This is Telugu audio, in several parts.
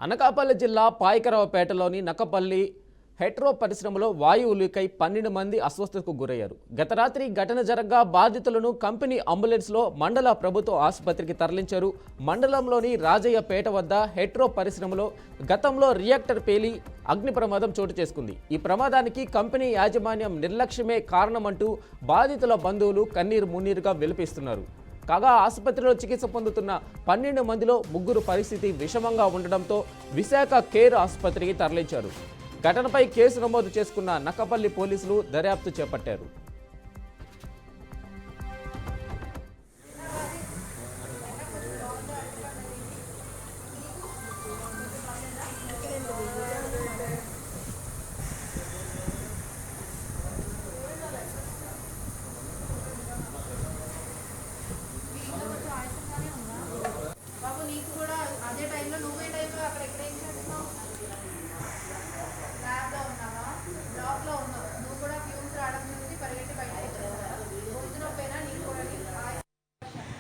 అనకాపల్లి జిల్లా పాయకరావుపేటలోని నక్కపల్లి హెట్రో పరిశ్రమలో వాయువు లీకై 12 మంది అస్వస్థతకు గురయ్యారు. గత రాత్రి ఘటన జరగగా బాధితులను కంపెనీ అంబులెన్స్లో మండల ప్రభుత్వ ఆసుపత్రికి తరలించారు. మండలంలోని రాజయ్యపేట వద్ద హెట్రో పరిశ్రమలో గతంలో రియాక్టర్ పేలి అగ్ని ప్రమాదం చోటు చేసుకుంది. ఈ ప్రమాదానికి కంపెనీ యాజమాన్యం నిర్లక్ష్యమే కారణమంటూ బాధితుల బంధువులు కన్నీరు మున్నీరుగా విలపిస్తున్నారు. కాగా ఆసుపత్రిలో చికిత్స పొందుతున్న 12 మందిలో 3 పరిస్థితి విషమంగా ఉండడంతో విశాఖ కేర్ ఆసుపత్రికి తరలించారు. ఘటనపై కేసు నమోదు చేసుకున్న నక్కపల్లి పోలీసులు దర్యాప్తు చేపట్టారు. బాబు నీకు కూడా అదే టైంలో నువ్వే టైంలో అక్కడ ఎక్కడ ఏం చేస్తున్నావు? ల్యాబ్లో ఉన్నావా? బ్లాక్లో ఉన్నావు. నువ్వు కూడా ఫ్యూమ్స్ రావడం నుంచి పరిగెట్టి బయట పొద్దున పోయినా నీకు కూడా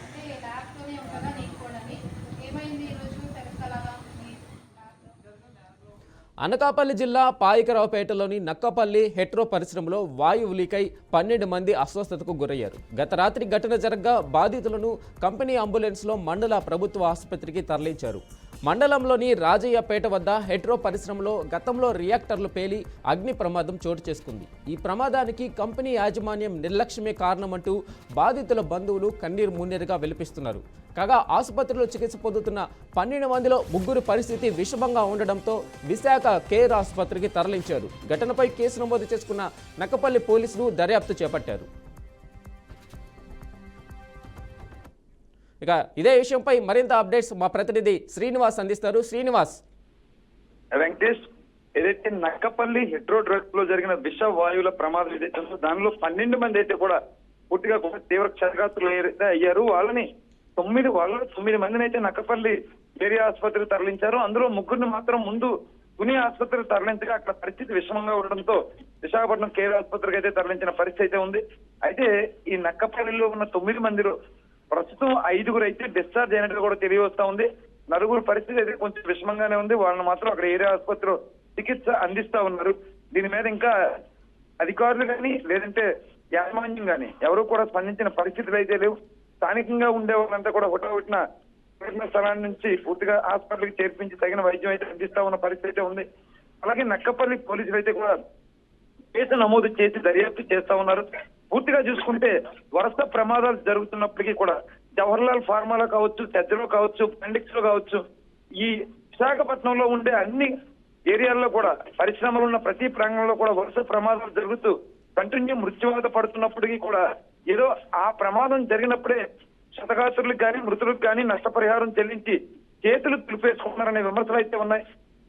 అంటే ల్యాబ్లోనే ఉండగా నీకు కూడా ఏమైంది ఈరోజు తెలుసుకోలాగా? అనకాపల్లి జిల్లా పాయకరావుపేటలోని నక్కపల్లి హెట్రో పరిశ్రమలో వాయువు లీకై 12 మంది అస్వస్థతకు గురయ్యారు. గత రాత్రి ఘటన జరగగా బాధితులను కంపెనీ అంబులెన్స్లో మండల ప్రభుత్వ ఆసుపత్రికి తరలించారు. మండలంలోని రాజయ్యపేట వద్ద హెట్రో పరిశ్రమలో గతంలో రియాక్టర్లు పేలి అగ్ని ప్రమాదం చోటు చేసుకుంది. ఈ ప్రమాదానికి కంపెనీ యాజమాన్యం నిర్లక్ష్యమే కారణమంటూ బాధితుల బంధువులు కన్నీరు మున్నీరుగా విలపిస్తున్నారు. కాగా ఆసుపత్రిలో చికిత్స పొందుతున్న 12 మందిలో 3 పరిస్థితి విషమంగా ఉండడంతో విశాఖ కేర్ ఆసుపత్రికి తరలించారు. ఘటనపై కేసు నమోదు చేసుకున్న నక్కపల్లి పోలీసులు దర్యాప్తు చేపట్టారు. ఇక ఇదే విషయంపై మరింత అప్డేట్స్ మా ప్రతినిధి శ్రీనివాస్ అందిస్తారు. శ్రీనివాస్. వెంకటేష్, ఏదైతే నక్కపల్లి హెట్రో డ్రగ్స్ లో జరిగిన విష వాయువుల ప్రమాదం ఏదైతే ఉందో దానిలో 12 మంది అయితే కూడా పూర్తిగా తీవ్ర క్షతగాత్రులు ఏదైతే అయ్యారు. వాళ్ళని 9 మందిని అయితే నక్కపల్లి ఏరియా ఆసుపత్రికి తరలించారు. అందులో 3 మాత్రం ముందు తుని ఆసుపత్రికి తరలించగా అక్కడ పరిస్థితి విషమంగా ఉండడంతో విశాఖపట్నం కేర్ ఆసుపత్రికి అయితే తరలించిన పరిస్థితి అయితే ఉంది. అయితే ఈ నక్కపల్లిలో ఉన్న 9 మందిలో ప్రస్తుతం 5 అయితే డిశ్చార్జ్ అయినట్టు కూడా తెలియవస్తా ఉంది. 4 పరిస్థితి అయితే కొంచెం విషమంగానే ఉంది. వాళ్ళని మాత్రం అక్కడ ఏరియా ఆసుపత్రిలో చికిత్స అందిస్తా ఉన్నారు. దీని మీద ఇంకా అధికారులు కానీ లేదంటే యాజమాన్యం కానీ ఎవరు కూడా స్పందించిన పరిస్థితులు అయితే లేవు. స్థానికంగా ఉండే వాళ్ళంతా కూడా హుటాహుటిన స్థలాన్ని నుంచి పూర్తిగా హాస్పిటల్కి చేర్పించి తగిన వైద్యం అయితే అందిస్తా ఉన్న పరిస్థితి అయితే ఉంది. అలాగే నక్కపల్లి పోలీసులు అయితే కూడా కేసు నమోదు చేసి దర్యాప్తు చేస్తా ఉన్నారు. పూర్తిగా చూసుకుంటే వరుస ప్రమాదాలు జరుగుతున్నప్పటికీ కూడా జవహర్లాల్ ఫార్మాలో కావచ్చు, తెజ్జలో కావచ్చు, పెండిక్స్ లో కావచ్చు, ఈ విశాఖపట్నంలో ఉండే అన్ని ఏరియాల్లో కూడా పరిశ్రమలు ఉన్న ప్రతి ప్రాంగణంలో కూడా వరుస ప్రమాదాలు జరుగుతూ కంటిన్యూ మృత్యువాత పడుతున్నప్పటికీ కూడా ఏదో ఆ ప్రమాదం జరిగినప్పుడే క్షతగాత్రులకు కానీ మృతులకు కానీ నష్టపరిహారం చెల్లించి చేతులు తులిపేసుకున్నారనే విమర్శలు అయితే ఉన్నాయి.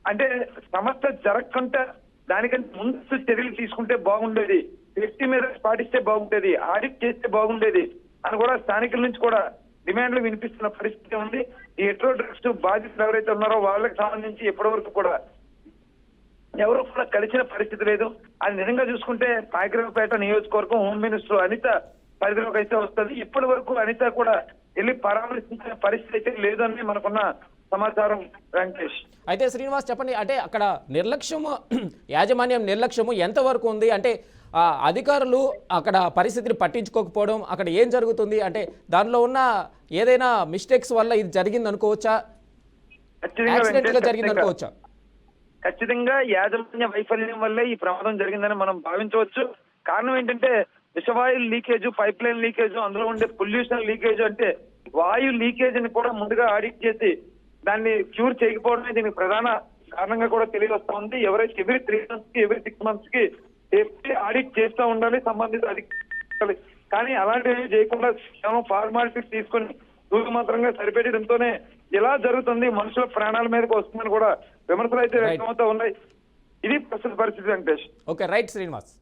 అంటే సమస్య జరగకుండా దానికంటే ముందు చర్యలు తీసుకుంటే బాగుండేది, వ్యక్తి మీద పాటిస్తే బాగుండేది, ఆడిట్ చేస్తే బాగుండేది అని కూడా స్థానికుల నుంచి కూడా డిమాండ్లు వినిపిస్తున్న పరిస్థితి ఉంది. ఈ హెట్రో డ్రగ్స్ బాధితులు ఎవరైతే ఉన్నారో వాళ్ళకి సంబంధించి ఇప్పటి వరకు కూడా ఎవరు కూడా కలిసిన పరిస్థితి లేదు. అది నిజంగా చూసుకుంటే పాయకరావుపేట నియోజకవర్గం హోమ్ మినిస్టర్ అనిత పరిధిలోకి అయితే వస్తుంది. ఇప్పటి వరకు అనిత కూడా వెళ్ళి పరామర్శించిన పరిస్థితి అయితే లేదని మనకున్న సమాచారం. వెంకటేష్, అయితే శ్రీనివాస్ చెప్పండి, అంటే అక్కడ నిర్లక్ష్యము, యాజమాన్యం నిర్లక్ష్యము ఎంతవరకు ఉంది? అంటే అధికారులు అక్కడ పరిస్థితిని పట్టించుకోకపోవడం, అక్కడ ఏం జరుగుతుంది అంటే దానిలో ఉన్న ఏదైనా మిస్టేక్స్ వల్ల ఇది జరిగింది అనుకోవచ్చా? యాక్సిడెంట్ గా జరిగింది అనుకోవచ్చా? ఖచ్చితంగా యాజమాన్య వైఫల్యం వల్లే ఈ ప్రమాదం జరిగిందని మనం భావించవచ్చు. కారణం ఏంటంటే విషవాయు లీకేజ్, పైప్ లైన్ లీకేజ్, అందులో ఉండే పొల్యూషన్ లీకేజ్, అంటే వాయు లీకేజ్ ని కూడా ముందుగా ఆడిట్ చేసి దాన్ని క్యూర్ చేయకపోవడమే దీనికి ప్రధాన కారణంగా కూడా తెలియవస్తా ఉంది. ఎవరైతే ఎవ్రీ 3 months కి ఎవ్రీ 6 months కి సేఫ్టీ ఆడిట్ చేస్తూ ఉండాలి సంబంధిత అధికారులు. కానీ అలాంటివి చేయకుండా కేవలం ఫార్మాలిటీస్ తీసుకొని మాత్రంగా సరిపెట్టడంతోనే ఇలా జరుగుతుంది, మనుషుల ప్రాణాల మీదకి వస్తుందని కూడా విమర్శలు అయితే వ్యక్తమవుతా ఉన్నాయి. ఇది ప్రస్తుత పరిస్థితి. వెంకటేష్. Okay, right Srinivas.